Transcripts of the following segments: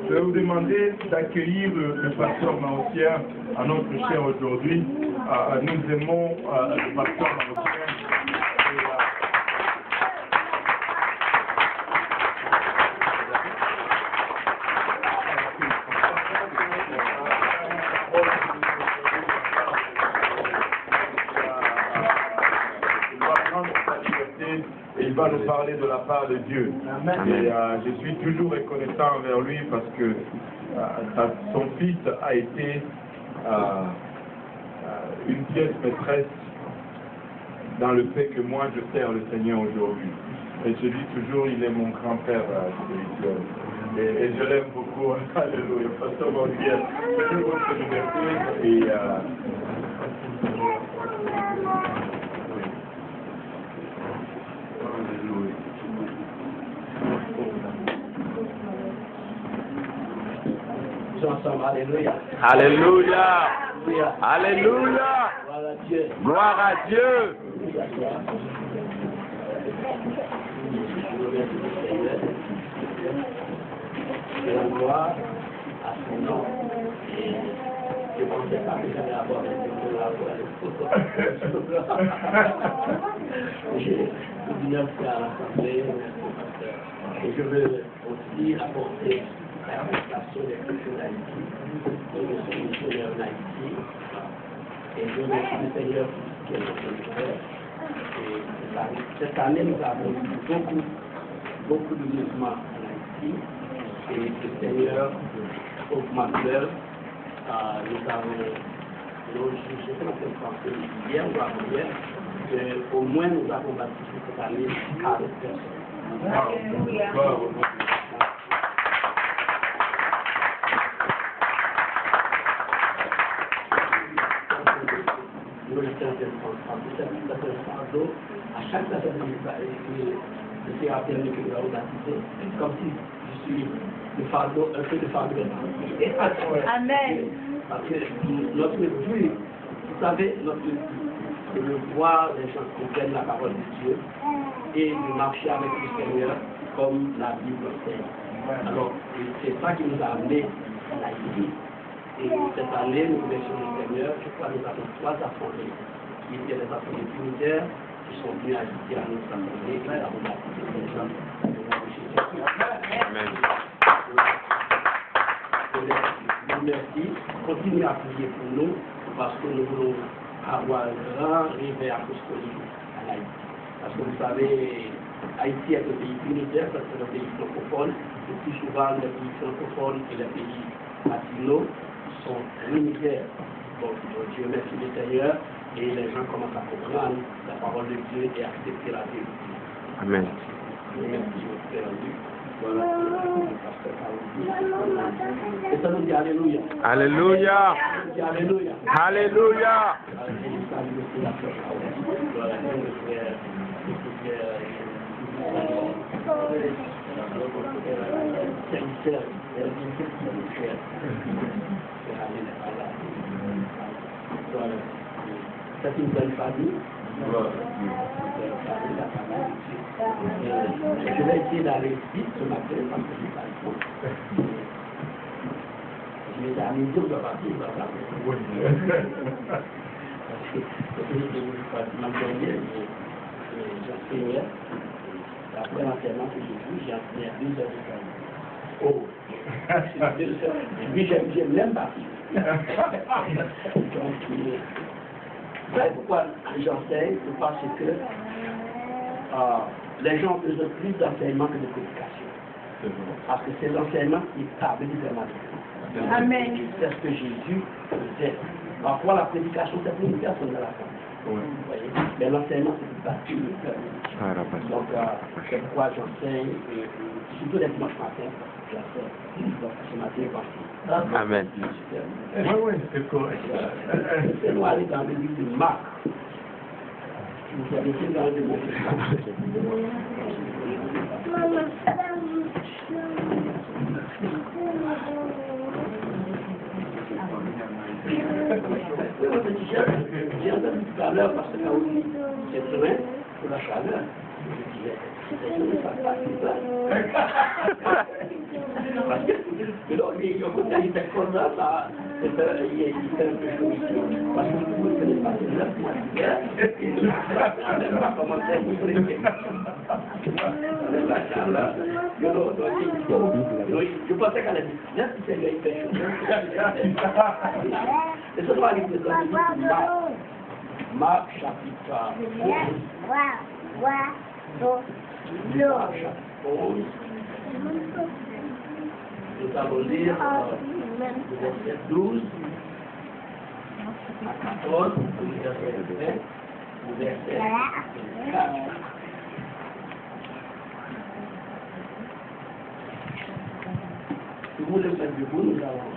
Je vais vous demander d'accueillir le pasteur marocain à notre chair aujourd'hui. Nous aimons le pasteur marocain. Il va nous parler de la part de Dieu. Et je suis toujours reconnaissant envers lui parce que son fils a été une pièce maîtresse dans le fait que moi je sers le Seigneur aujourd'hui. Et je dis toujours, il est mon grand-père spirituel. Et je l'aime beaucoup. Alléluia. Pasteur Gabriel, c'est votre liberté. Alléluia. Alléluia. Alléluia. Gloire à Dieu. Gloire à Dieu. La gloire à son nom. Et je ne pensais pas que j'allais avoir j'ai bien fait à l'Assemblée et je veux aussi apporter la réputation des chrétiens d'Haïti. Je suis missionnaire en Haïti et je remercie le Seigneur pour ce qu'il est en train de faire. Et cette année, nous avons eu beaucoup de mouvements en Haïti et le Seigneur augmenteur. Nous avons, je sais pas si c'est hier ou avant-hier, qu'au moins nous avons baptisé cette année 40 personnes. À chaque personne que c'est appelé que nous avons baptisé, comme si je suis le fardeau, un peu de fardeau. Amen. Parce que notre but, vous savez, notre but, c'est de voir les gens qui comprennent la parole de Dieu et de marcher avec le Seigneur comme la Bible enseigne. Alors, c'est ça qui nous a amenés à Haïti. Et cette année, nous remercions le Seigneur. Je crois que nous avons 3 assemblées qui étaient des assemblées unitaires qui sont venues à Haïti à notre assemblée et nous avons baptisé les gens au nom de Jésus. Amen. Merci. Continuez à prier pour nous parce que nous voulons avoir un grand réveil apostolique en Haïti. Parce que vous savez, Haïti est un pays unitaire, parce que c'est un pays francophone. Le plus souvent, les pays francophones et les pays latinos sont unitaires. Bon, Dieu merci le Seigneur et les gens commencent à comprendre la parole de Dieu et à accepter la vérité. Amen. Merci, votre Père Luc. Voilà, et ça nous dit Alléluia. Alléluia. Alléluia. Alléluia. C'est une belle famille. Je vais essayer d'aller vite ce matin parce que je n'ai pas le temps. Je vais à midi, on doit partir, voilà. Oui. Parce que ma dernière, j'enseignais. Après l'enseignement que j'ai vu, j'ai enseigné à 2 heures de temps. Oh! Puis j'aime même pas. Donc, vous savez pourquoi j'enseigne? Parce que les gens ont besoin plus d'enseignement que de prédication. Parce que c'est l'enseignement qui stabilise vraiment. Amen. C'est ce que Jésus faisait. Parfois, la prédication, c'est pour une personne de la famille. Vous voyez? Mais l'enseignement, c'est pour bâtir le cœur. Donc, c'est pourquoi j'enseigne, surtout les dimanches matins, j'enseigne. Donc, ce matin, voici. Amen. Oui, c'est correct. C'est nous aller dans le livre de Marc. Vous avez été dans le livre de Marc. J'ai entendu tout à l'heure parce que c'est vrai pour la chaleur. je disais, ce n'est pas facile. Parce que donc, quand il était comme ça, il était un peu chaud. Parce que vous ne connaissez pas cela, moi, je pas commencé à vous prêter. Je pensais qu'elle a dit, là, si c'est lui, il fait chaud. Et ce soir, il présente Marc chapitre 11. Marc chapitre 11. Nous allons lire le verset 12 à 14, le verset 20, le verset 4. Si vous voulez faire debout, nous allons.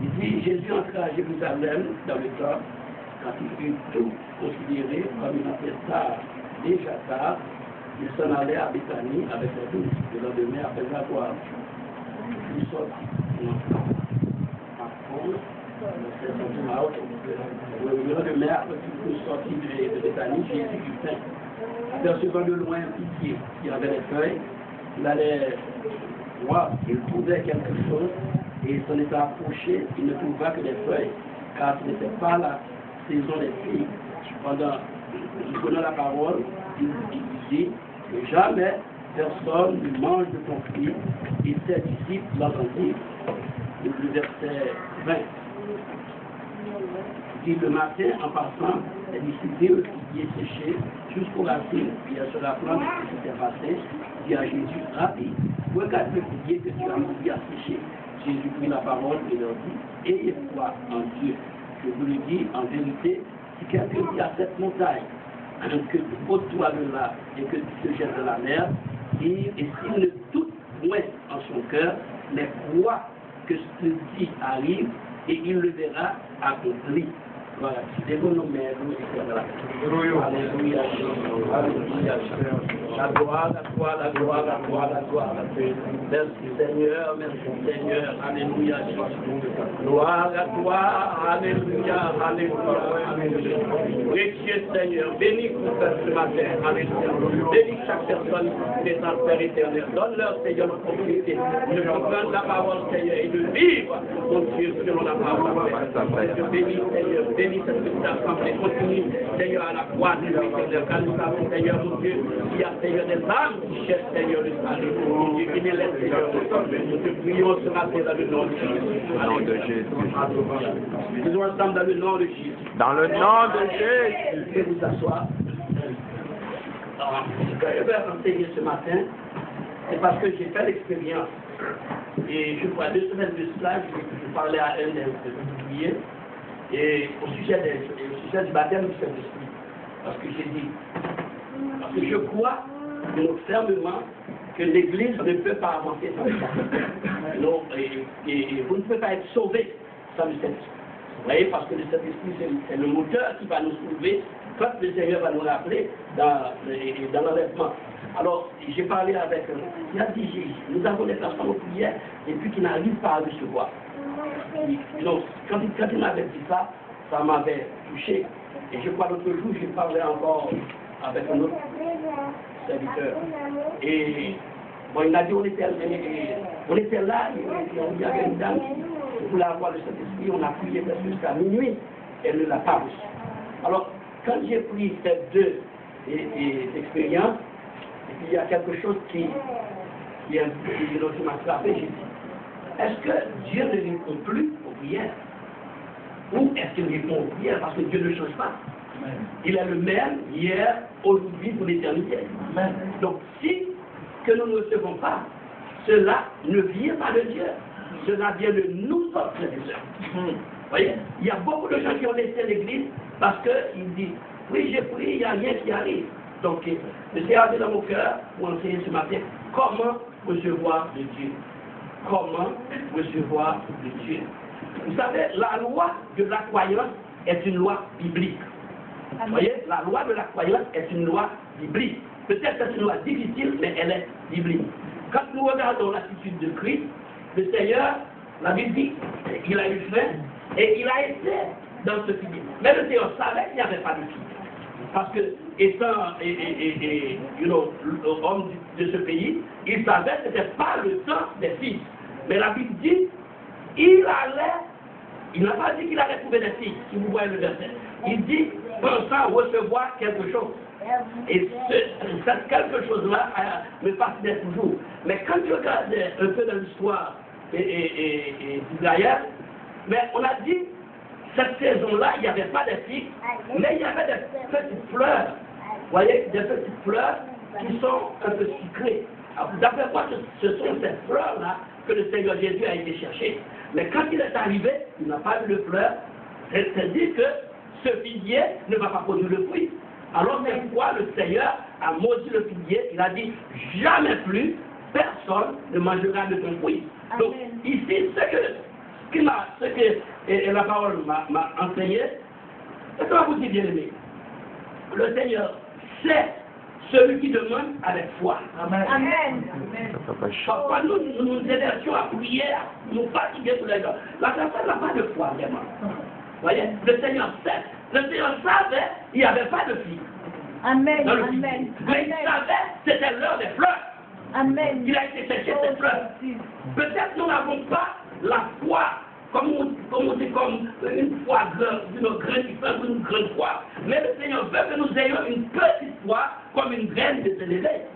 Il dit, Jésus entra à Jérusalem dans le temps, quand il fut tout considéré comme il était tard, déjà tard, il s'en allait à Béthanie avec les 12, le lendemain après avoir il sortit. Par contre, le lendemain après qu'il fut sorti de Béthanie, Jésus du pain. Apercevant de loin un pitié qui avait les feuilles, il allait voir, il trouvait quelque chose et il s'en était approché, il ne trouva que des feuilles, car ce n'était pas la saison des filles. Pendant, il connaît la parole, il dit que jamais personne ne mange de ton fruit, et ses disciples l'entendirent. Le verset 20. Il dit le matin, en passant, les disciples virent le figuier séché jusqu'aux racines, puis sur la plante qui s'était passée, dit à Jésus, Rabbi, regarde le figuier que tu as mis à sécher. Jésus prit la parole et leur dit, ayez foi en Dieu. Je vous le dis en vérité, si quelqu'un dit à cette montagne, que ôte-toi de là et que tu te jettes dans la mer, et s'il ne doute point en son cœur, mais croit que ce qu'il dit arrive, et il le verra accompli. Voilà, c'est bon nom, mais Alléluia. Alléluia. La gloire, la gloire, la gloire, la gloire, la gloire. Merci Seigneur, merci Seigneur. Alléluia. Gloire à toi, Alléluia, Alléluia. Précieux Seigneur, bénis pour ce matin, Alléluia. Bénis chaque personne qui est en Père éternel. Donne-leur, Seigneur, l'opportunité de comprendre la parole, Seigneur, et de vivre, mon Dieu, selon la parole. Bénis, Seigneur, bénis cette petite assemblée. Continue, Seigneur, à la croix de l'éternel. Car nous savons, Seigneur, mon Dieu, il y a, Seigneur, des âmes qui cherchent, Seigneur, le salut. Mon Dieu, qui les laisse, Seigneur. Nous te prions ce matin dans le nom de Jésus. Nous ensemble dans le nom de Jésus. Dans le nom de Jésus. Je vais vous asseoir. Je vais enseigner ce matin. C'est parce que j'ai fait l'expérience. Et je crois 2 semaines de cela, je parlais à un des ouvriers et au sujet du baptême du Saint-Esprit. Parce que j'ai dit, parce que je crois fermement que l'Église ne peut pas avancer sans le baptême. Non, et vous ne pouvez pas être sauvé sans le Saint-Esprit. Vous voyez, parce que le Saint-Esprit, c'est le moteur qui va nous sauver quand le Seigneur va nous rappeler dans l'enlèvement. Alors, j'ai parlé avec eux. Il a dit, nous avons des personnes aux prières et puis qui n'arrivent pas à recevoir. Donc, quand il m'avait dit ça, ça m'avait touché. Et je crois l'autre jour, j'ai parlé encore avec un autre serviteur. Et bon, il m'a dit, on était là, il y avait une dame qui voulait avoir le Saint-Esprit, on a prié jusqu'à minuit, elle ne l'a pas reçu. Alors, quand j'ai pris ces deux expériences, il y a quelque chose qui m'a frappé, j'ai dit, est-ce que Dieu ne répond plus aux prières? Ou est-ce qu'il répond aux prières parce que Dieu ne change pas? Il est le même hier, aujourd'hui, pour l'éternité. Donc, si que nous ne recevons pas, cela ne vient pas de Dieu. Cela vient de nous autres, frères et sœurs. Vous voyez, il y a beaucoup de gens qui ont laissé l'église parce qu'ils disent, oui, j'ai prié, il n'y a rien qui arrive. Donc, le Seigneur a dans mon cœur pour enseigner ce matin comment recevoir de Dieu. Comment recevoir de Dieu. Vous savez, la loi de la croyance est une loi biblique. Vous voyez, la loi de la croyance est une loi biblique. Peut-être que c'est une loi difficile, mais elle est biblique. Quand nous regardons l'attitude de Christ, le Seigneur La Bible dit, il a eu faim et il a été dans ce figuier. Mais le Seigneur savait qu'il n'y avait pas de fille. Parce que, étant homme de ce pays, il savait que ce n'était pas le temps des fils. Mais la Bible dit, il n'a pas dit qu'il allait trouver des filles, si vous voyez le verset. Il dit, pensant recevoir quelque chose. Et cette quelque chose-là me fascinait toujours. Mais quand tu regardes un peu dans l'histoire d'Israël, mais on a dit, cette saison-là, il n'y avait pas de filles, mais il y avait des petites fleurs. Vous voyez, des petites fleurs qui sont un peu sucrées. D'après moi, ce sont ces fleurs-là que le Seigneur Jésus a été chercher. Mais quand il est arrivé, il n'a pas vu de fleurs. C'est-à-dire que ce figuier ne va pas produire le fruit. Alors cette fois, le Seigneur a maudit le figuier. Il a dit, jamais plus, personne ne mangera de ton fruit. Donc, ici, ce que la parole m'a enseigné, c'est que vous dites, bien aimé, le Seigneur sait celui qui demande avec foi. Amen. Amen. Parfois, nous nous éversions à prier, nous fatiguer tous les jours. La personne n'a pas de foi, vraiment. Vous voyez, le Seigneur sait. Le Seigneur savait, il n'y avait pas de fille. Amen. Amen. Mais il savait, c'était l'heure des fleurs. Amen. Il a été chercher ces fleurs. Peut-être nous n'avons pas la foi, comme on dit, comme une foi d'une graine qui fait une grande foi. Mais le Seigneur veut que nous ayons une petite foi comme une graine de s'élever.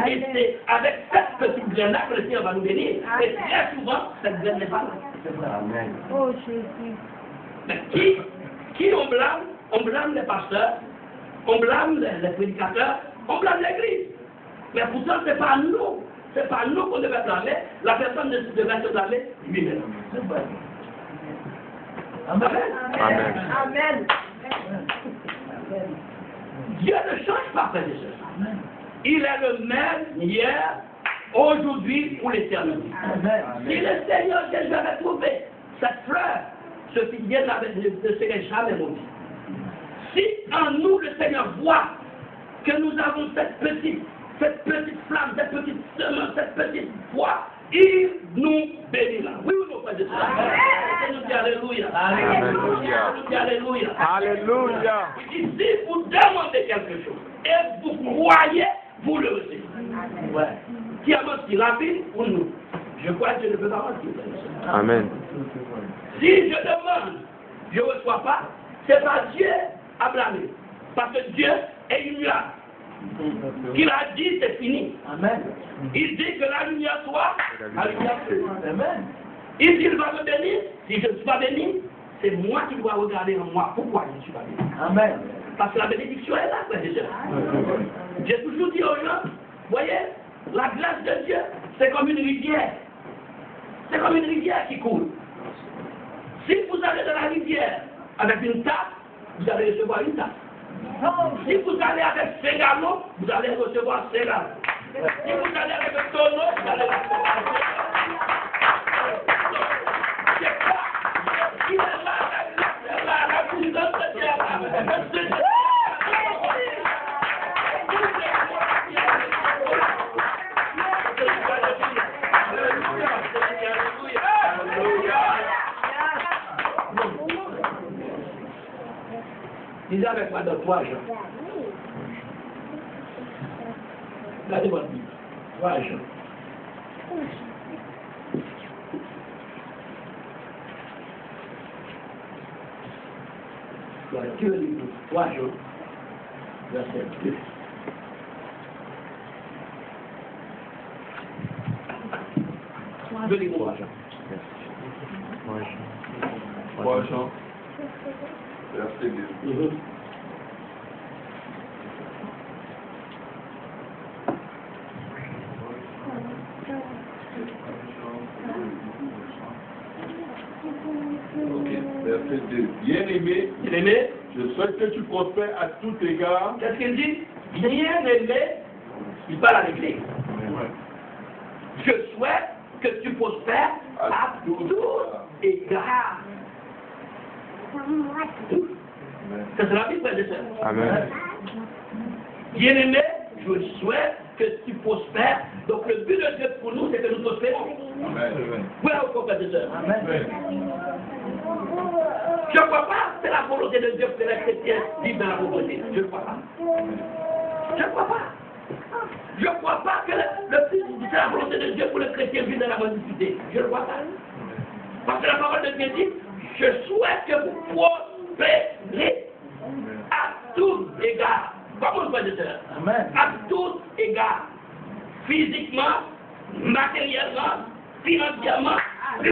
Et c'est avec cette petite graine-là que le Seigneur va nous bénir. Et très souvent, cette graine n'est pas là. Amen. Oh Jésus. Mais qui on blâme? On blâme les pasteurs, on blâme les prédicateurs, on blâme l'église. Mais pourtant, ce n'est pas nous. Ce n'est pas nous qu'on devait blâmer. La personne devait se blâmer lui-même. Amen. Amen. Amen. Dieu ne change pas, frères et sœurs. Il est le même hier, aujourd'hui, pour l'éternité. Si le Seigneur Jésus avait trouvé cette fleur, ce figuier ne serait jamais maudit. Si en nous le Seigneur voit que nous avons cette petite flamme, cette petite semence, cette petite foi, il nous bénira. Oui ou non, frères et sœurs? Nous dit Alléluia. Alléluia. Nous dit Alléluia. Alléluia. Il dit, si vous demandez quelque chose et vous croyez, vous le recevez. Ouais. Qui a menti, la Bible ou nous? Je crois que je ne peux pas mentir. Amen. Si je demande, je ne reçois pas, c'est pas Dieu à blâmer. Parce que Dieu est lumière. Qu'il a dit, c'est fini. Amen. Il dit que la lumière soit, la lumière soit. Amen. Il dit qu'il va me bénir. Si je ne suis pas béni, c'est moi qui dois regarder en moi. Pourquoi je ne suis pas béni? Amen. Parce que la bénédiction est là, frère et sœurs. J'ai toujours dit aux gens, voyez, la grâce de Dieu, c'est comme une rivière. C'est comme une rivière qui coule. Si vous allez dans la rivière avec une tasse, vous allez recevoir une tasse. Si vous allez avec 5 gallons, vous allez recevoir 5 gallons. Si vous allez avec un tonneau, vous allez recevoir 5 gallons. C'est quoi? Il est là, la puissance de Dieu. Lisez avec moi dans 3 Jean. Regardez votre Bible. 3 Jean. Voilà, que le livre 3 Jean, verset 2. Deux livres 3 Jean. 3 Jean. Verset 2. Ok, verset 2. Bien-aimé, je souhaite que tu prospères à tout égard. Qu'est-ce qu'il dit? Bien-aimé, il parle à l'église. Je souhaite que tu prospères à tout égard. C'est la Bible, frère et sœurs. Amen. Bien-aimé, je souhaite que tu prospères. Donc le but de Dieu pour nous, c'est que nous prospérons. Voilà au frères et sœurs. Je ne crois pas que c'est la volonté de Dieu que les chrétiens vivent dans la pauvreté. Je ne crois pas. Je ne crois pas. Je ne crois pas que c'est la volonté de Dieu pour les chrétiens vivent dans la mendicité. Je ne crois pas. Parce que la parole de Dieu dit, je souhaite que vous prospérez à tous égards. Comment frères et sœurs? À tous égards. Physiquement, matériellement, financièrement,